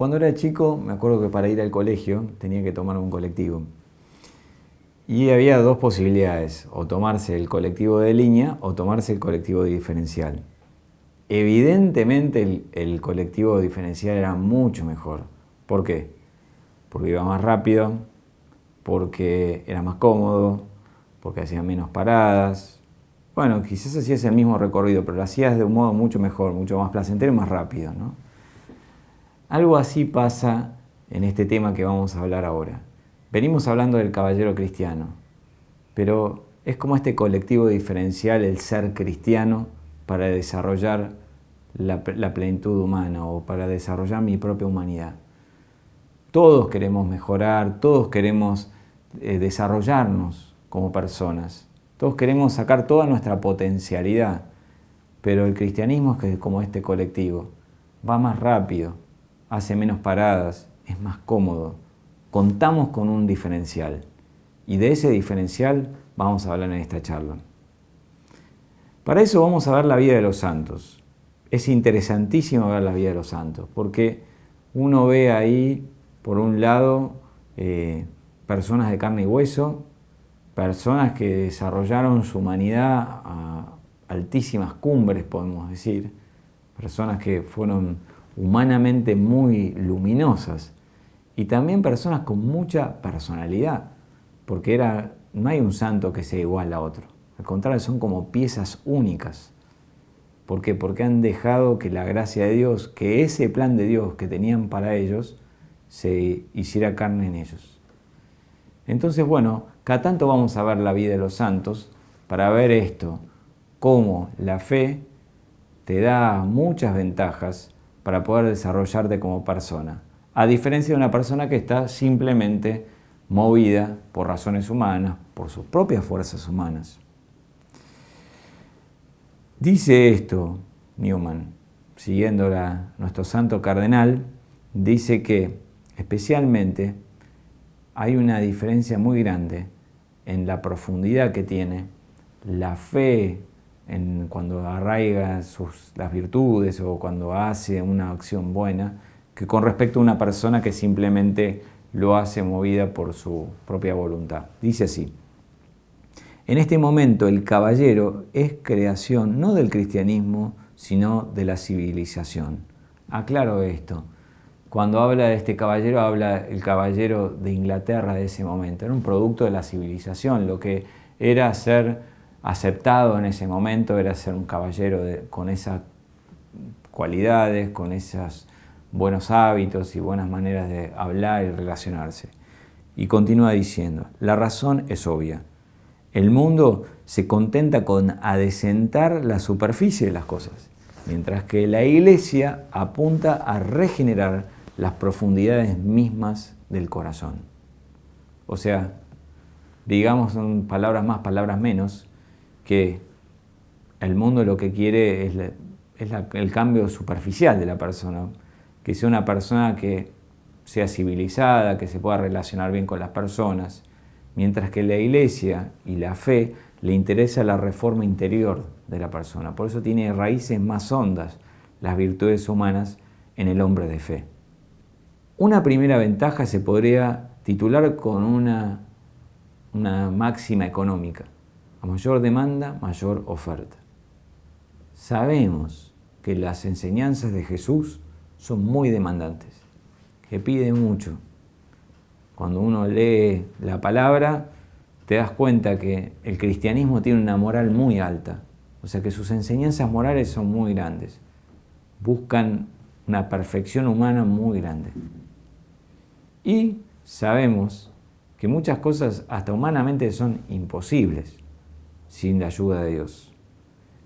Cuando era chico, me acuerdo que para ir al colegio tenía que tomar un colectivo. Y había dos posibilidades, o tomarse el colectivo de línea o tomarse el colectivo diferencial. Evidentemente el colectivo diferencial era mucho mejor. ¿Por qué? Porque iba más rápido, porque era más cómodo, porque hacía menos paradas. Bueno, quizás hacías el mismo recorrido, pero lo hacías de un modo mucho mejor, mucho más placentero y más rápido, ¿no? Algo así pasa en este tema que vamos a hablar ahora. Venimos hablando del caballero cristiano, pero es como este colectivo diferencial, el ser cristiano, para desarrollar la plenitud humana o para desarrollar mi propia humanidad. Todos queremos mejorar, todos queremos desarrollarnos como personas, todos queremos sacar toda nuestra potencialidad, pero el cristianismo es como este colectivo, va más rápido, hace menos paradas, es más cómodo. Contamos con un diferencial y de ese diferencial vamos a hablar en esta charla. Para eso vamos a ver la vida de los santos. Es interesantísimo ver la vida de los santos porque uno ve ahí, por un lado, personas de carne y hueso, personas que desarrollaron su humanidad a altísimas cumbres, podemos decir, personas que fueron humanamente muy luminosas y también personas con mucha personalidad, porque no hay un santo que sea igual a otro, al contrario, son como piezas únicas. ¿Por qué? Porque han dejado que la gracia de Dios, que ese plan de Dios que tenían para ellos, se hiciera carne en ellos. Entonces, bueno, cada tanto vamos a ver la vida de los santos para ver esto, cómo la fe te da muchas ventajas para poder desarrollarte como persona, a diferencia de una persona que está simplemente movida por razones humanas, por sus propias fuerzas humanas. Dice esto Newman, siguiendo nuestro santo cardenal, dice que especialmente hay una diferencia muy grande en la profundidad que tiene la fe cuando arraiga las virtudes o cuando hace una acción buena, que con respecto a una persona que simplemente lo hace movida por su propia voluntad. Dice así: en este momento el caballero es creación no del cristianismo, sino de la civilización. Aclaro esto. Cuando habla de este caballero, habla el caballero de Inglaterra de ese momento. Era un producto de la civilización. Lo que era ser aceptado en ese momento era ser un caballero con esas cualidades, con esos buenos hábitos y buenas maneras de hablar y relacionarse. Y continúa diciendo, la razón es obvia. El mundo se contenta con adecentar la superficie de las cosas, mientras que la Iglesia apunta a regenerar las profundidades mismas del corazón. O sea, digamos, son palabras más, palabras menos, que el mundo lo que quiere es el cambio superficial de la persona, que sea una persona que sea civilizada, que se pueda relacionar bien con las personas, mientras que la Iglesia y la fe le interesa la reforma interior de la persona. Por eso tiene raíces más hondas las virtudes humanas en el hombre de fe. Una primera ventaja se podría titular con una máxima económica. A mayor demanda, mayor oferta. Sabemos que las enseñanzas de Jesús son muy demandantes, que piden mucho. Cuando uno lee la palabra, te das cuenta que el cristianismo tiene una moral muy alta. O sea que sus enseñanzas morales son muy grandes. Buscan una perfección humana muy grande. Y sabemos que muchas cosas hasta humanamente son imposibles sin la ayuda de Dios.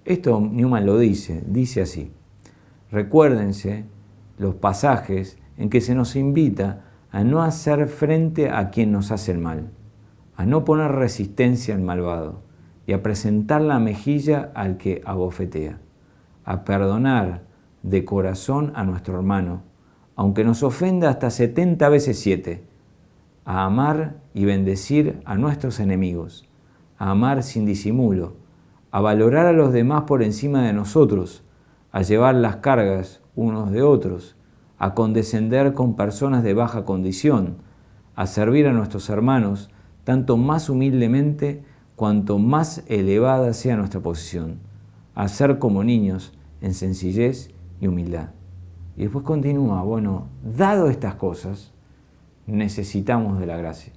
Esto Newman lo dice así. Recuérdense los pasajes en que se nos invita a no hacer frente a quien nos hace el mal, a no poner resistencia al malvado y a presentar la mejilla al que abofetea, a perdonar de corazón a nuestro hermano, aunque nos ofenda hasta 70 veces 7, a amar y bendecir a nuestros enemigos, a amar sin disimulo, a valorar a los demás por encima de nosotros, a llevar las cargas unos de otros, a condescender con personas de baja condición, a servir a nuestros hermanos, tanto más humildemente cuanto más elevada sea nuestra posición, a ser como niños en sencillez y humildad. Y después continúa, bueno, dado estas cosas, necesitamos de la gracia.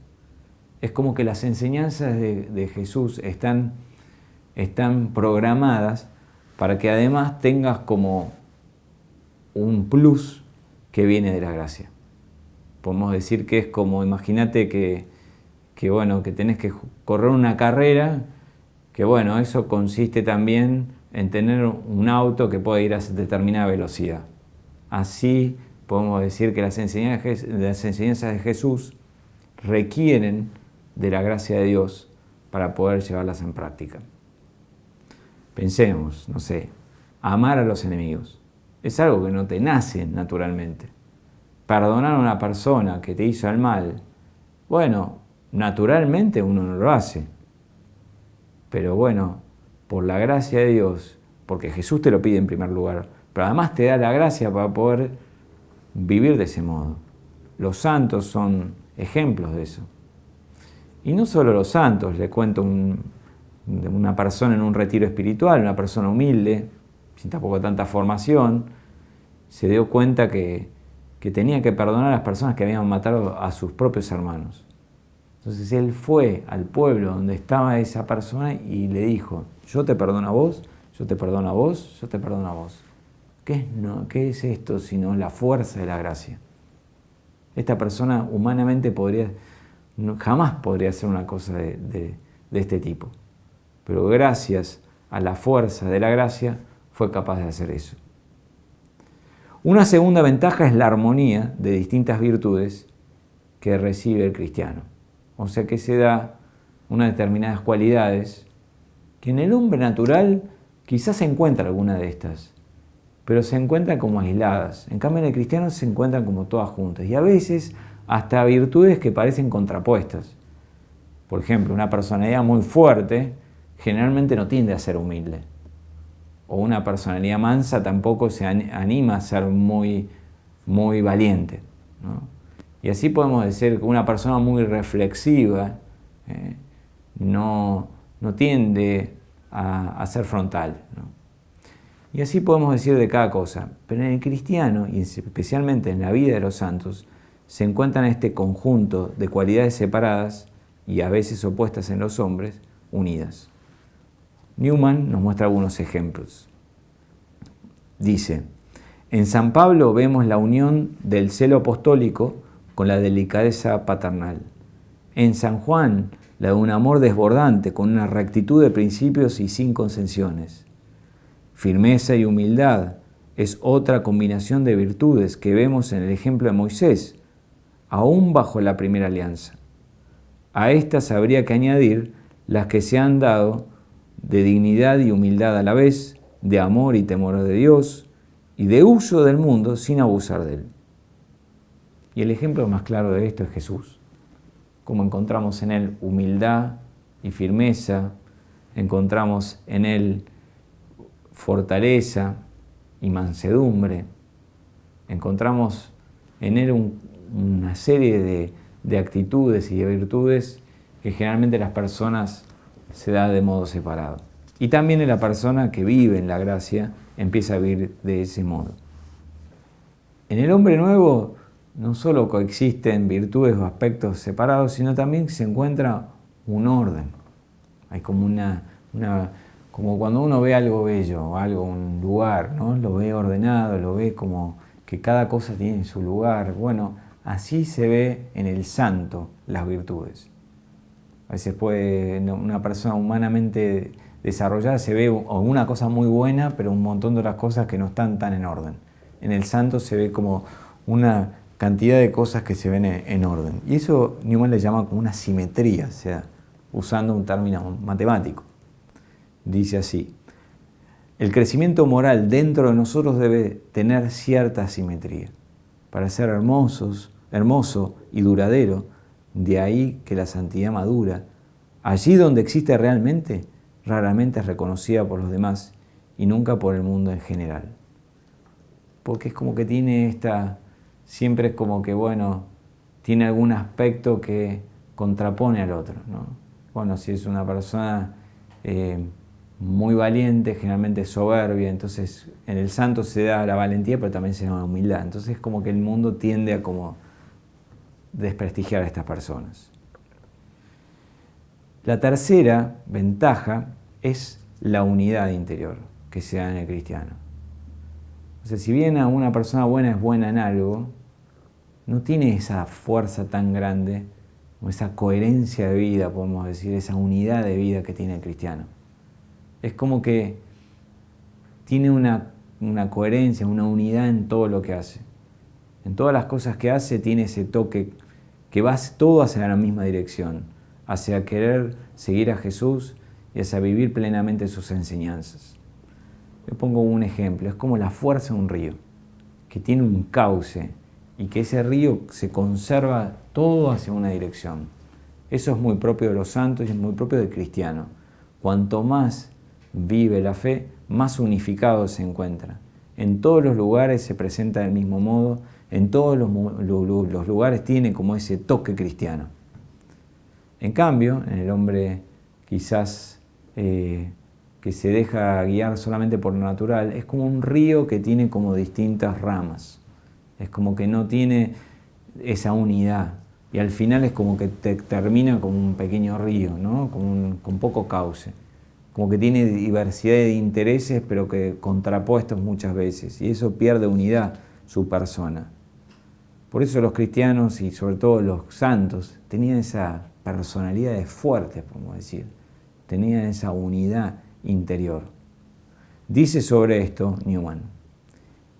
Es como que las enseñanzas de Jesús están programadas para que además tengas como un plus que viene de la gracia. Podemos decir que es como, imagínate que tenés que correr una carrera, que bueno, eso consiste también en tener un auto que pueda ir a determinada velocidad. Así podemos decir que las enseñanzas de Jesús requieren de la gracia de Dios para poder llevarlas en práctica. Pensemos, no sé, amar a los enemigos. Es algo que no te nace naturalmente. Perdonar a una persona que te hizo el mal, bueno, naturalmente uno no lo hace. Pero bueno, por la gracia de Dios, porque Jesús te lo pide en primer lugar, pero además te da la gracia para poder vivir de ese modo. Los santos son ejemplos de eso. Y no solo los santos, le cuento de una persona en un retiro espiritual, una persona humilde, sin tampoco tanta formación, se dio cuenta que tenía que perdonar a las personas que habían matado a sus propios hermanos. Entonces él fue al pueblo donde estaba esa persona y le dijo, yo te perdono a vos, yo te perdono a vos, yo te perdono a vos. ¿Qué es esto sino la fuerza de la gracia? Esta persona humanamente jamás podría hacer una cosa de este tipo. Pero gracias a la fuerza de la gracia fue capaz de hacer eso. Una segunda ventaja es la armonía de distintas virtudes que recibe el cristiano. O sea que se da unas determinadas cualidades que en el hombre natural quizás se encuentra alguna de estas, pero se encuentran como aisladas. En cambio en el cristiano se encuentran como todas juntas y a veces hasta virtudes que parecen contrapuestas. Por ejemplo, una personalidad muy fuerte generalmente no tiende a ser humilde. O una personalidad mansa tampoco se anima a ser muy valiente, ¿no? Y así podemos decir que una persona muy reflexiva no tiende a ser frontal, ¿no? Y así podemos decir de cada cosa. Pero en el cristiano, y especialmente en la vida de los santos, se encuentran este conjunto de cualidades separadas y a veces opuestas en los hombres, unidas. Newman nos muestra algunos ejemplos. Dice, en San Pablo vemos la unión del celo apostólico con la delicadeza paternal. En San Juan, la de un amor desbordante con una rectitud de principios y sin concesiones. Firmeza y humildad es otra combinación de virtudes que vemos en el ejemplo de Moisés, aún bajo la primera alianza. A estas habría que añadir las que se han dado de dignidad y humildad a la vez, de amor y temor de Dios, y de uso del mundo sin abusar de él. Y el ejemplo más claro de esto es Jesús. Como encontramos en él humildad y firmeza, encontramos en él fortaleza y mansedumbre, encontramos en él una serie de actitudes y de virtudes que generalmente las personas se dan de modo separado. Y también en la persona que vive en la gracia empieza a vivir de ese modo. En el hombre nuevo no solo coexisten virtudes o aspectos separados, sino también se encuentra un orden. Hay como como cuando uno ve algo bello, un lugar, ¿no? Lo ve ordenado, lo ve como que cada cosa tiene su lugar. Bueno, así se ve en el santo las virtudes. A veces una persona humanamente desarrollada se ve una cosa muy buena, pero un montón de otras cosas que no están tan en orden. En el santo se ve como una cantidad de cosas que se ven en orden. Y eso Newman le llama como una simetría, o sea, usando un término matemático. Dice así, el crecimiento moral dentro de nosotros debe tener cierta simetría. Para ser hermoso y duradero, de ahí que la santidad madura, allí donde existe realmente, raramente es reconocida por los demás y nunca por el mundo en general. Porque es como que tiene siempre es como que, bueno, tiene algún aspecto que contrapone al otro, ¿no? Bueno, si es una persona muy valiente, generalmente soberbia, entonces en el santo se da la valentía, pero también se da la humildad. Entonces es como que el mundo tiende a como desprestigiar a estas personas. La tercera ventaja es la unidad interior que se da en el cristiano. O sea, si bien una persona buena es buena en algo, no tiene esa fuerza tan grande, o esa coherencia de vida, podemos decir, esa unidad de vida que tiene el cristiano. Es como que tiene una coherencia, una unidad en todo lo que hace. En todas las cosas que hace tiene ese toque que va todo hacia la misma dirección, hacia querer seguir a Jesús y hacia vivir plenamente sus enseñanzas. Yo pongo un ejemplo, es como la fuerza de un río, que tiene un cauce y que ese río se conserva todo hacia una dirección. Eso es muy propio de los santos y es muy propio del cristiano. Cuanto más vive la fe, más unificado se encuentra. En todos los lugares se presenta del mismo modo, en todos los lugares tiene como ese toque cristiano. En cambio, en el hombre quizás que se deja guiar solamente por lo natural, es como un río que tiene como distintas ramas. Es como que no tiene esa unidad. Y al final es como que termina como un pequeño río, ¿no? Con poco cauce. Como que tiene diversidad de intereses, pero que contrapuestos muchas veces. Y eso pierde unidad su persona. Por eso los cristianos y sobre todo los santos tenían esa personalidad fuerte, podemos decir. Tenían esa unidad interior. Dice sobre esto Newman: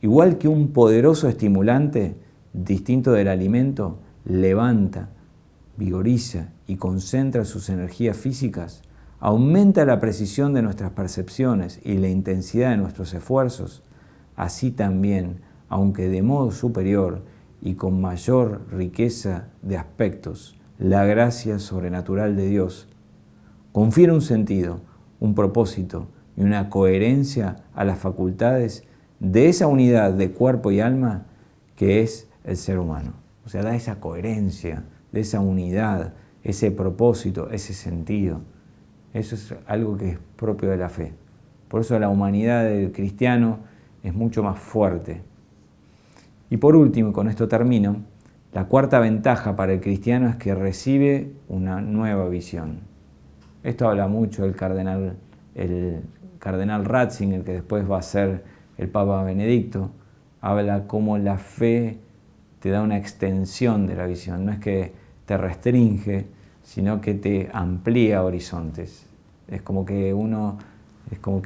igual que un poderoso estimulante, distinto del alimento, levanta, vigoriza y concentra sus energías físicas, aumenta la precisión de nuestras percepciones y la intensidad de nuestros esfuerzos, así también, aunque de modo superior y con mayor riqueza de aspectos, la gracia sobrenatural de Dios confiere un sentido, un propósito y una coherencia a las facultades de esa unidad de cuerpo y alma que es el ser humano. O sea, da esa coherencia, de esa unidad, ese propósito, ese sentido. Eso es algo que es propio de la fe. Por eso la humanidad del cristiano es mucho más fuerte. Y por último, y con esto termino, la cuarta ventaja para el cristiano es que recibe una nueva visión. Esto habla mucho el cardenal Ratzinger, que después va a ser el Papa Benedicto. Habla cómo la fe te da una extensión de la visión. No es que te restringe, sino que te amplía horizontes. Es como que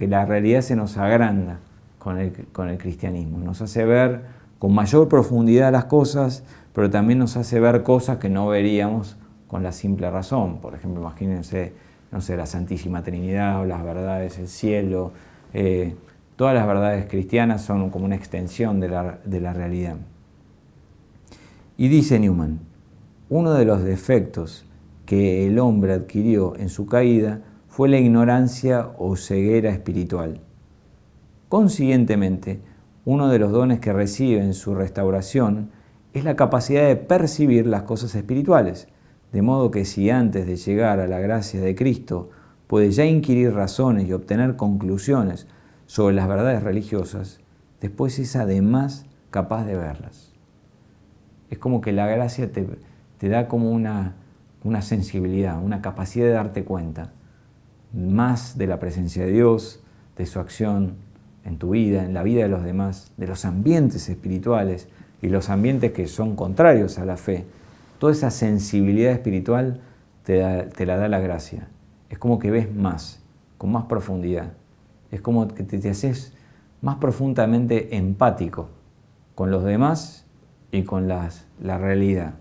la realidad se nos agranda con el cristianismo. Nos hace ver con mayor profundidad las cosas, pero también nos hace ver cosas que no veríamos con la simple razón. Por ejemplo, imagínense, no sé, la Santísima Trinidad o las verdades del cielo. Todas las verdades cristianas son como una extensión de la realidad. Y dice Newman: uno de los defectos que el hombre adquirió en su caída fue la ignorancia o ceguera espiritual. Consiguientemente, uno de los dones que recibe en su restauración es la capacidad de percibir las cosas espirituales, de modo que si antes de llegar a la gracia de Cristo puede ya inquirir razones y obtener conclusiones sobre las verdades religiosas, después es además capaz de verlas. Es como que la gracia te da como una sensibilidad, una capacidad de darte cuenta más de la presencia de Dios, de su acción en tu vida, en la vida de los demás, de los ambientes espirituales y los ambientes que son contrarios a la fe. Toda esa sensibilidad espiritual te la da la gracia. Es como que ves más, con más profundidad. Es como que te haces más profundamente empático con los demás y con la realidad.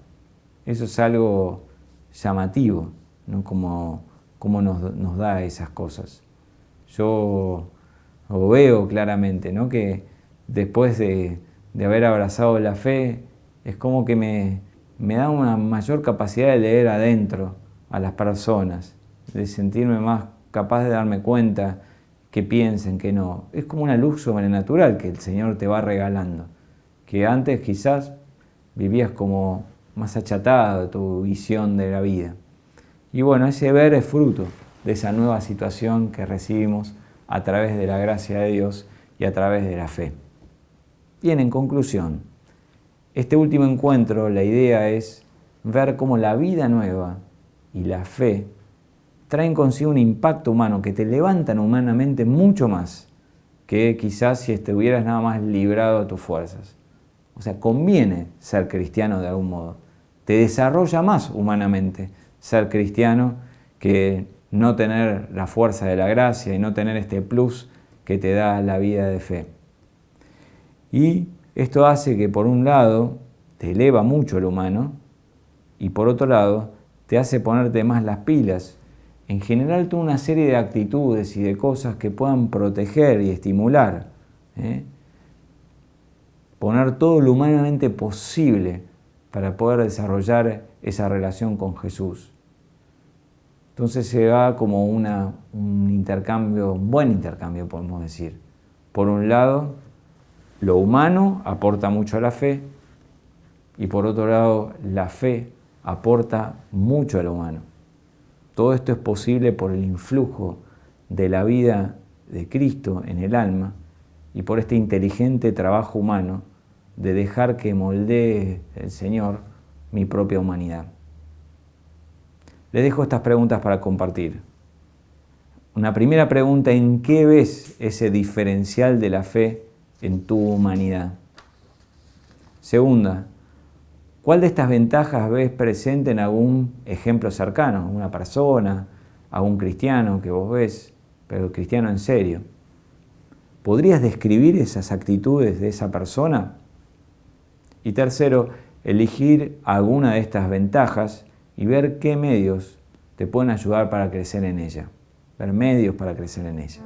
Eso es algo llamativo, ¿no? Como nos da esas cosas. Yo lo veo claramente, ¿no? Que después de haber abrazado la fe, es como que me da una mayor capacidad de leer adentro a las personas, de sentirme más capaz de darme cuenta que piensen, que no. Es como una luz sobrenatural que el Señor te va regalando, que antes quizás vivías como más achatado de tu visión de la vida. Y bueno, ese ver es fruto de esa nueva situación que recibimos a través de la gracia de Dios y a través de la fe. Bien, en conclusión, este último encuentro, la idea es ver cómo la vida nueva y la fe traen consigo un impacto humano que te levantan humanamente mucho más que quizás si estuvieras nada más librado a tus fuerzas. O sea, conviene ser cristiano de algún modo. Te desarrolla más humanamente ser cristiano que no tener la fuerza de la gracia y no tener este plus que te da la vida de fe. Y esto hace que por un lado te eleva mucho el humano y por otro lado te hace ponerte más las pilas. En general toda una serie de actitudes y de cosas que puedan proteger y estimular. Poner todo lo humanamente posible para poder desarrollar esa relación con Jesús. Entonces se da como un intercambio, un buen intercambio podemos decir. Por un lado, lo humano aporta mucho a la fe y por otro lado, la fe aporta mucho a lo humano. Todo esto es posible por el influjo de la vida de Cristo en el alma y por este inteligente trabajo humano de dejar que moldee el Señor mi propia humanidad. Les dejo estas preguntas para compartir. Una primera pregunta: ¿en qué ves ese diferencial de la fe en tu humanidad? Segunda, ¿cuál de estas ventajas ves presente en algún ejemplo cercano? ¿Una persona, algún cristiano que vos ves, pero cristiano en serio? ¿Podrías describir esas actitudes de esa persona? Y tercero, elegir alguna de estas ventajas y ver qué medios te pueden ayudar para crecer en ella. Ver medios para crecer en ella.